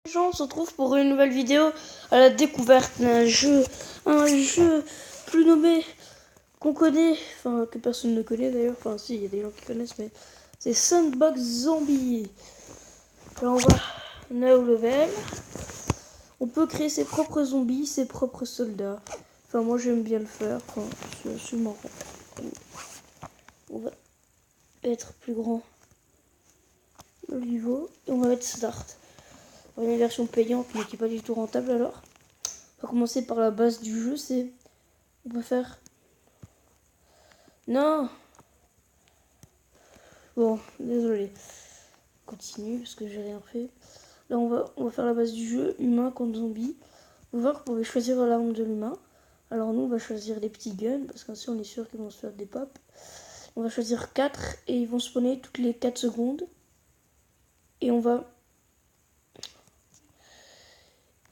Gens, on se retrouve pour une nouvelle vidéo à la découverte d'un jeu, un jeu plus nommé qu'on connaît, enfin que personne ne connaît d'ailleurs, enfin si, il y a des gens qui connaissent, mais c'est Sandbox Zombie. Alors on est au level, on peut créer ses propres zombies, ses propres soldats. Enfin moi j'aime bien le faire, enfin c'est marrant. On va être plus grand le niveau et on va mettre Start. Une version payante mais qui n'est pas du tout rentable alors. On va commencer par la base du jeu, c'est... On peut faire... Non. Bon, désolé. Continue parce que j'ai rien fait. Là on va faire la base du jeu, humain contre zombie. Vous voir que vous pouvez choisir l'arme de l'humain. Alors nous on va choisir les petits guns parce qu'ainsi on est sûr qu'ils vont se faire des pops. On va choisir 4 et ils vont spawner toutes les 4 secondes. Et on va...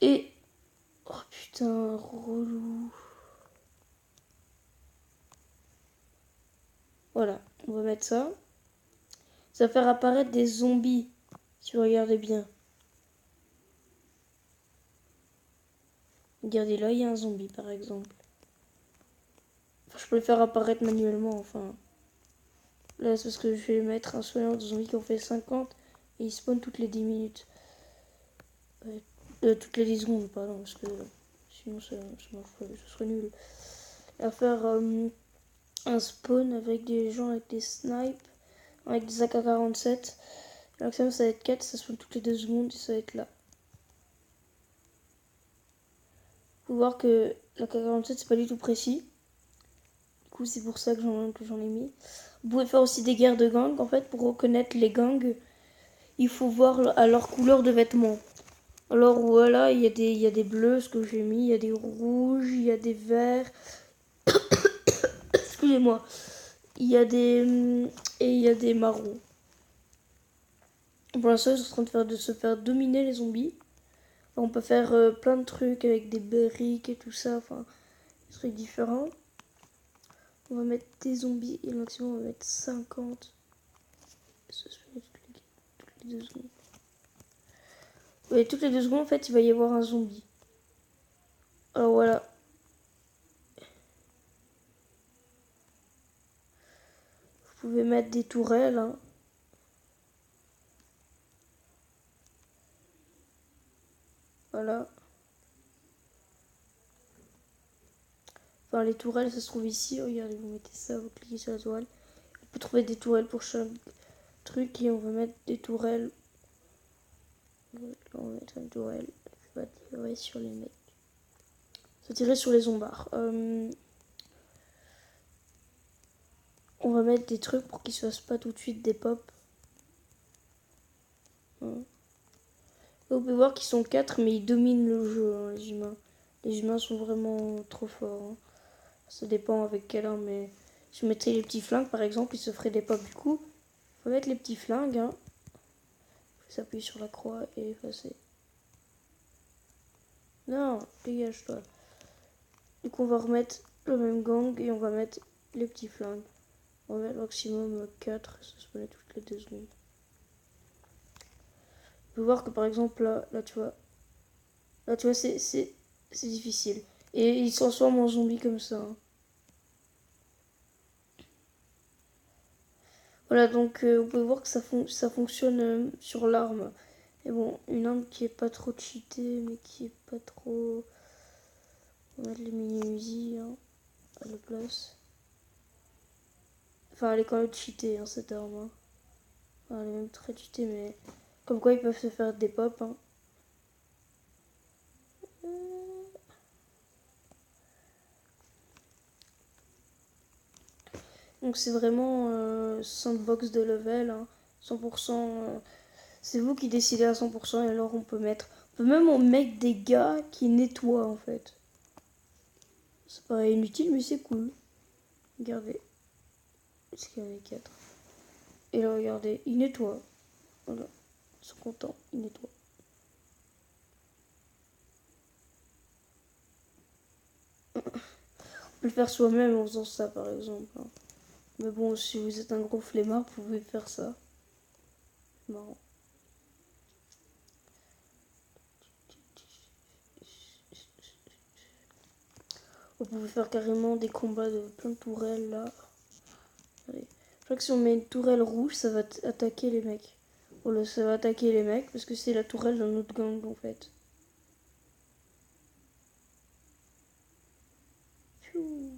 Et... Oh putain, relou. Voilà, on va mettre ça. Ça va faire apparaître des zombies, si vous regardez bien. Regardez là, il y a un zombie par exemple. Enfin, je peux le faire apparaître manuellement, enfin. Là, c'est parce que je vais mettre un soigneur de zombies qui en fait 50 et il spawn toutes les 10 minutes. Toutes les 10 secondes, pardon, parce que sinon ça marche pas, ce serait nul. À faire un spawn avec des gens avec des snipes, avec des AK-47. Le maximum ça va être 4, ça spawn toutes les 2 secondes et ça va être là. Faut voir que l'AK-47 c'est pas du tout précis. Du coup c'est pour ça que j'en ai mis. Vous pouvez faire aussi des guerres de gangs. En fait pour reconnaître les gangs, il faut voir à leur couleur de vêtements. Alors voilà, il y a des bleus, ce que j'ai mis, il y a des rouges, il y a des verts. Excusez-moi. Il y a des et il y a des marrons. Pour l'instant, ils sont en train de se faire dominer les zombies. On peut faire plein de trucs avec des briques et tout ça, enfin des trucs différents. On va mettre des zombies et le maximum on va mettre 50. Ça se fait toutes les 2 secondes. Oui, toutes les 2 secondes en fait il va y avoir un zombie. Alors voilà. Vous pouvez mettre des tourelles. Hein. Voilà. Enfin les tourelles ça se trouve ici. Regardez, vous mettez ça, vous cliquez sur la tourelle. On peut trouver des tourelles pour chaque truc et on va mettre des tourelles. On va mettre une tourelle qui va tirer sur les mecs. Ça tirer sur les zombards. On va mettre des trucs pour qu'ils ne se fassent pas tout de suite des pops. Hein. Vous pouvez voir qu'ils sont 4 mais ils dominent le jeu, hein, les humains. Les humains sont vraiment trop forts. Hein. Ça dépend avec quelle arme, mais si je mettais les petits flingues par exemple, ils se feraient des pops du coup. Il faut mettre les petits flingues. Hein. Il faut s'appuyer sur la croix et effacer. Non, dégage-toi. Du coup on va remettre le même gang et on va mettre les petits flingues. On va mettre maximum 4, ça se met toutes les 2 secondes. On peut voir que par exemple là tu vois, c'est difficile. Et il se transforme en zombie comme ça. Hein. Voilà donc vous pouvez voir que ça fonctionne sur l'arme. Et bon, une arme qui est pas trop cheatée mais qui est pas trop... On va mettre les mini-Uzi hein, à la place. Enfin elle est quand même cheatée hein, cette arme. Hein. Enfin, elle est même très cheatée mais... Comme quoi ils peuvent se faire des pops. Hein. Donc c'est vraiment sandbox de level, hein, 100%. C'est vous qui décidez à 100% et alors on peut même en mettre des gars qui nettoient en fait. C'est pas inutile mais c'est cool. Regardez. Est-ce qu'il y en a 4 et là regardez, ils nettoient. Voilà. Ils sont contents, ils nettoient. On peut le faire soi-même en faisant ça par exemple. Hein. Mais bon, si vous êtes un gros flemmard, vous pouvez faire ça. C'est marrant. On pouvait faire carrément des combats de plein de tourelles là. Allez. Je crois que si on met une tourelle rouge, ça va attaquer les mecs. Voilà, ça va attaquer les mecs parce que c'est la tourelle d'un autre gang en fait. Piou,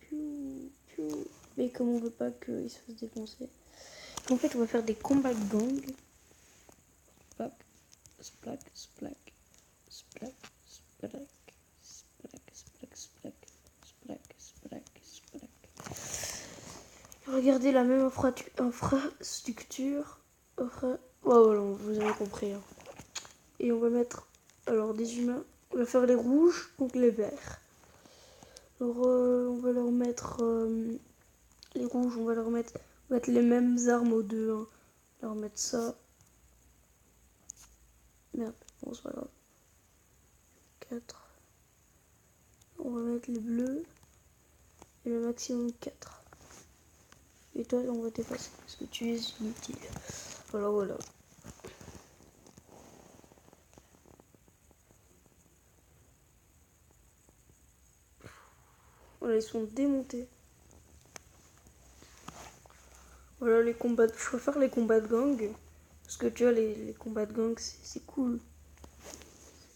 piou, piou. Mais comme on veut pas qu'il se fasse défoncer. En fait, on va faire des combats de gang. Splack, splack, splack, splack, splack, splack, splack, splack, splack, splack, splack. Regardez la même infrastructure. Voilà, vous avez compris. Hein. Et on va mettre alors des humains. On va faire les rouges contre les verts. Alors on va leur mettre les rouges. On va mettre les mêmes armes aux deux. Hein. On va leur mettre ça. Merde, bon c'est pas grave. 4. On va mettre les bleus. Et le maximum 4. Et toi on va t'effacer parce que tu es inutile. Voilà. Voilà, ils sont démontés. Voilà les combats. Je préfère les combats de gang. Parce que tu vois, les combats de gang, c'est cool.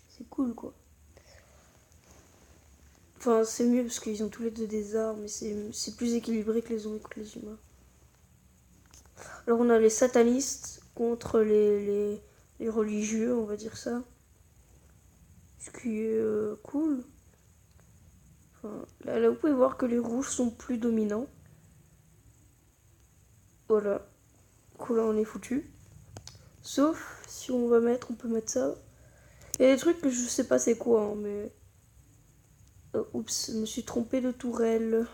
C'est cool quoi. Enfin, c'est mieux parce qu'ils ont tous les deux des armes. Et c'est plus équilibré que les zombies contre les humains. Alors on a les satanistes contre les religieux, on va dire ça. Ce qui est cool. Enfin, là, vous pouvez voir que les rouges sont plus dominants. Voilà. Cool, là on est foutu. Sauf si on peut mettre ça. Il y a des trucs que je sais pas c'est quoi, hein, mais... oups, je me suis trompée de tourelle.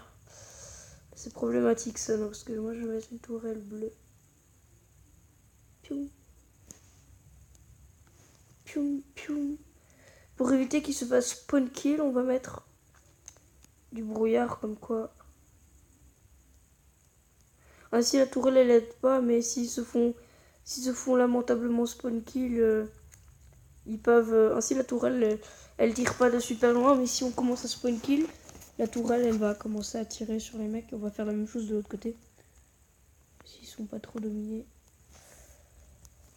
C'est problématique ça, non, parce que moi je vais mettre une tourelle bleue. Pium. Pium, pium. Pour éviter qu'il se fasse spawn kill, on va mettre du brouillard comme quoi. Ainsi la tourelle elle aide pas, mais s'ils se font lamentablement spawn kill, ils peuvent. Ainsi la tourelle elle tire pas de super loin, mais si on commence à spawn kill, la tourelle elle va commencer à tirer sur les mecs. On va faire la même chose de l'autre côté. S'ils sont pas trop dominés.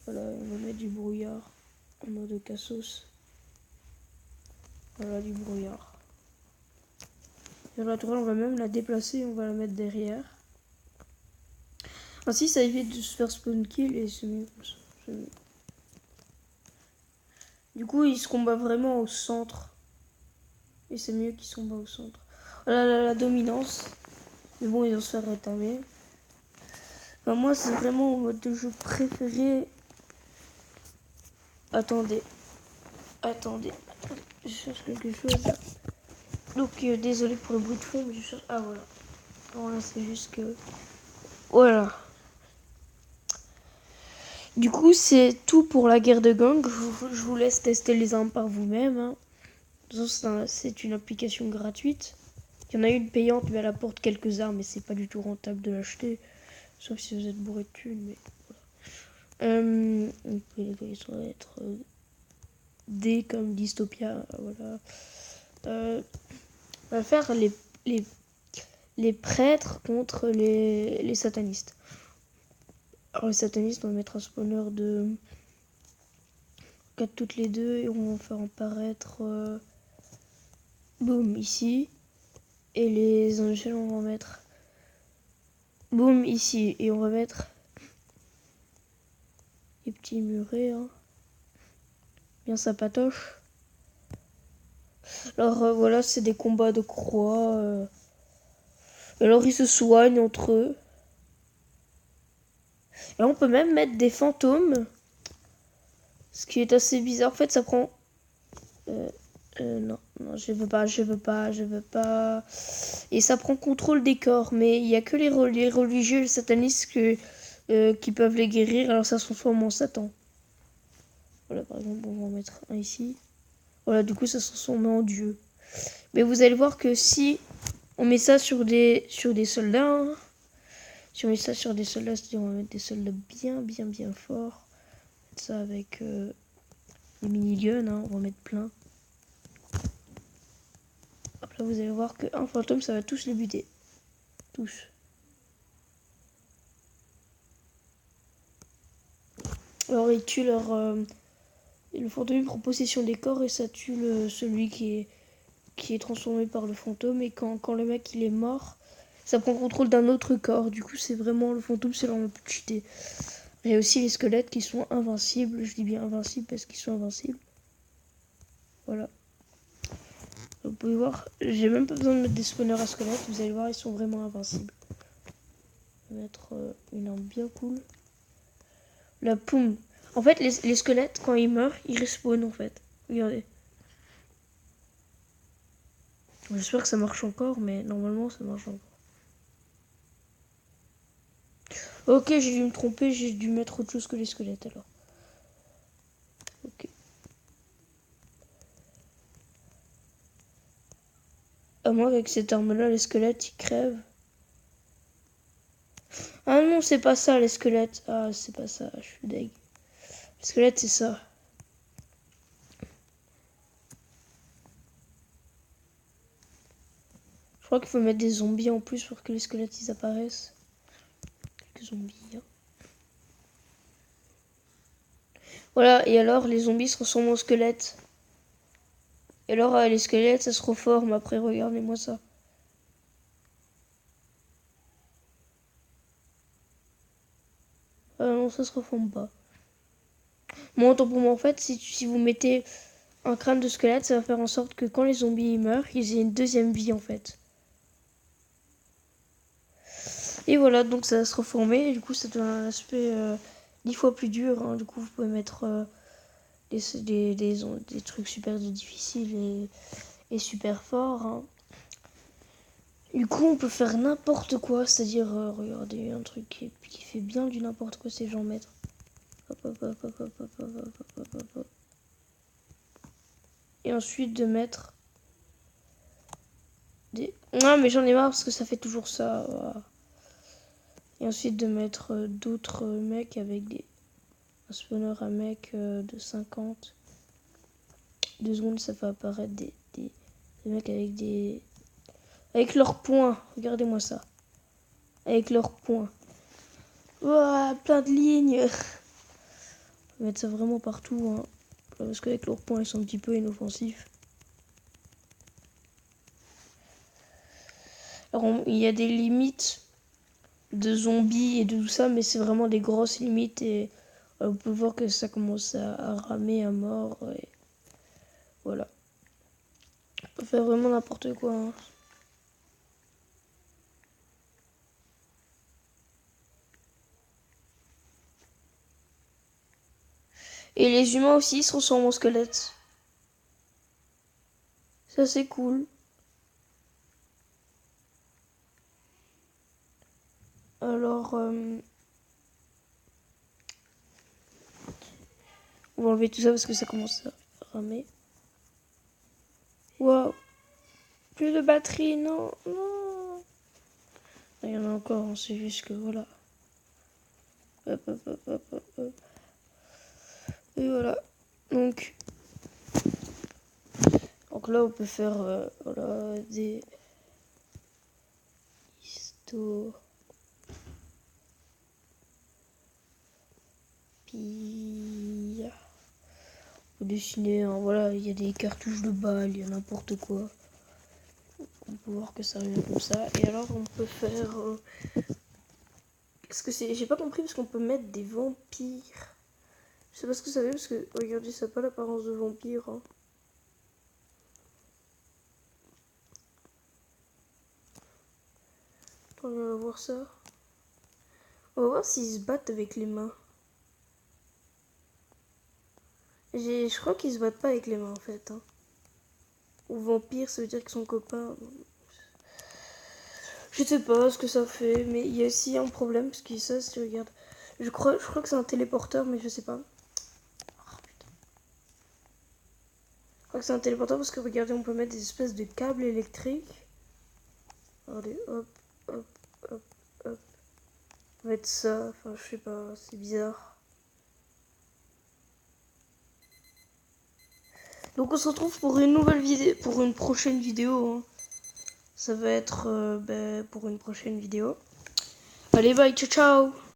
Voilà, on va mettre du brouillard en mode cassos. Voilà du brouillard. Et la tourelle on va même la déplacer, on va la mettre derrière. Ainsi ça évite de se faire spawn kill et c'est mieux comme ça. Du coup ils se combattent vraiment au centre. Et c'est mieux qu'ils se combattent au centre. Voilà la dominance. Mais bon ils vont se faire rétamer. Enfin, moi c'est vraiment mon mode de jeu préféré. Attendez. Je cherche quelque chose. Donc désolé pour le bruit de fond mais je cherche. Ah voilà. Voilà c'est juste que. Voilà. Du coup, c'est tout pour la guerre de gang. Je vous laisse tester les armes par vous-même. Hein. De toute façon, c'est une application gratuite. Il y en a une payante, mais elle apporte quelques armes et c'est pas du tout rentable de l'acheter. Sauf si vous êtes bourré de thunes, mais voilà. Ça va être D comme dystopia. Voilà. On va faire les prêtres contre les satanistes. Alors les satanistes, on va mettre un spawner de 4 toutes les deux et on va faire apparaître boum ici. Et les angels, on va mettre boum ici. Et on va mettre les petits murets. Hein. Bien ça patoche. Alors voilà, c'est des combats de croix. Alors ils se soignent entre eux. Et on peut même mettre des fantômes. Ce qui est assez bizarre. En fait, ça prend... non, je veux pas. Et ça prend contrôle des corps. Mais il n'y a que les religieux et les satanistes qui peuvent les guérir. Alors ça se transforme en Satan. Voilà, par exemple, on va en mettre un ici. Voilà, du coup, ça se transforme en Dieu. Mais vous allez voir que si on met ça sur des soldats... Hein, si on met ça sur des soldats, c'est-à-dire on va mettre des soldats bien forts. Mettre ça avec des miniguns, hein, on va mettre plein. Hop Là, vous allez voir qu'un fantôme, ça va tous les buter. Tous. Alors, ils tuent leur... le fantôme prend possession des corps et ça tue celui qui est transformé par le fantôme. Et quand le mec, il est mort, ça prend contrôle d'un autre corps. Du coup, c'est vraiment... Le fantôme, c'est l'arme la plus cheatée. Il y a aussi les squelettes qui sont invincibles. Je dis bien invincibles parce qu'ils sont invincibles. Voilà. Vous pouvez voir, j'ai même pas besoin de mettre des spawners à squelettes. Vous allez voir, ils sont vraiment invincibles. Je vais mettre une arme bien cool. La poum. En fait, les squelettes, quand ils meurent, ils respawnent en fait. Regardez. J'espère que ça marche encore, mais normalement, ça marche encore. Ok, j'ai dû me tromper, j'ai dû mettre autre chose que les squelettes alors. Ok. Moi, avec cette arme-là, les squelettes, ils crèvent. Ah non, c'est pas ça, les squelettes. Ah, c'est pas ça, je suis deg. Les squelettes, c'est ça. Je crois qu'il faut mettre des zombies en plus pour que les squelettes, ils apparaissent. Quelques zombies, hein. Voilà, et alors, les zombies se transforment en squelettes. Et alors, les squelettes, ça se reforme après, regardez-moi ça. Ah non, ça se reforme pas. Moi, autant pour moi, en fait, si vous mettez un crâne de squelette, ça va faire en sorte que quand les zombies meurent, ils aient une deuxième vie, en fait. Et voilà, donc ça va se reformer, et du coup, ça donne un aspect 10 fois plus dur. Hein. Du coup, vous pouvez mettre des trucs super difficiles et super forts. Hein. Du coup, on peut faire n'importe quoi, c'est-à-dire, regardez, un truc qui fait bien du n'importe quoi, c'est genre mettre. Hop, hop, hop, hop, hop, hop, hop, hop, hop, hop, hop. Et ensuite de mettre des... Non, mais j'en ai marre parce que ça fait toujours ça. Voilà. Et ensuite de mettre d'autres mecs avec un spawner à mecs de 50. 2 secondes, ça fait apparaître des mecs avec leurs poings. Regardez-moi ça. Avec leurs poings. Ouah, plein de lignes. On va mettre ça vraiment partout. Hein. Parce qu'avec leurs poings, ils sont un petit peu inoffensifs. Alors, il y a des limites de zombies et de tout ça, mais c'est vraiment des grosses limites. Et vous pouvez voir que ça commence à ramer à mort. Et voilà. On peut faire vraiment n'importe quoi. Hein. Et les humains aussi se transforment en squelettes. Ça, c'est cool. Alors, on va enlever tout ça parce que ça commence à ramer. Waouh. Plus de batterie, non, non. Il y en a encore, hein, c'est juste que voilà. Hop, hop, hop, hop, hop, hop. Et voilà. Donc là, on peut faire voilà, des histo. Puis on peut dessiner, hein, voilà, il y a des cartouches de balles, il y a n'importe quoi. On peut voir que ça revient comme ça. Et alors, on peut faire. Qu'est-ce que c'est? J'ai pas compris parce qu'on peut mettre des vampires. Je sais pas ce que ça veut parce que regardez, ça n'a pas l'apparence de vampire. Hein. On va voir ça. On va voir s'ils se battent avec les mains. Je crois qu'ils se battent pas avec les mains en fait. Hein. Ou vampire, ça veut dire qu'ils sont copains. Je sais pas ce que ça fait, mais il y a aussi un problème parce que ça, si tu regardes. Je crois que c'est un téléporteur, mais je sais pas. Oh, putain. Je crois que c'est un téléporteur parce que regardez, on peut mettre des espèces de câbles électriques. Regardez, hop, hop, hop, hop. On va mettre ça, enfin je sais pas, c'est bizarre. Donc on se retrouve pour une nouvelle vidéo, pour une prochaine vidéo. Hein. ça va être pour une prochaine vidéo. Allez, bye, ciao ciao.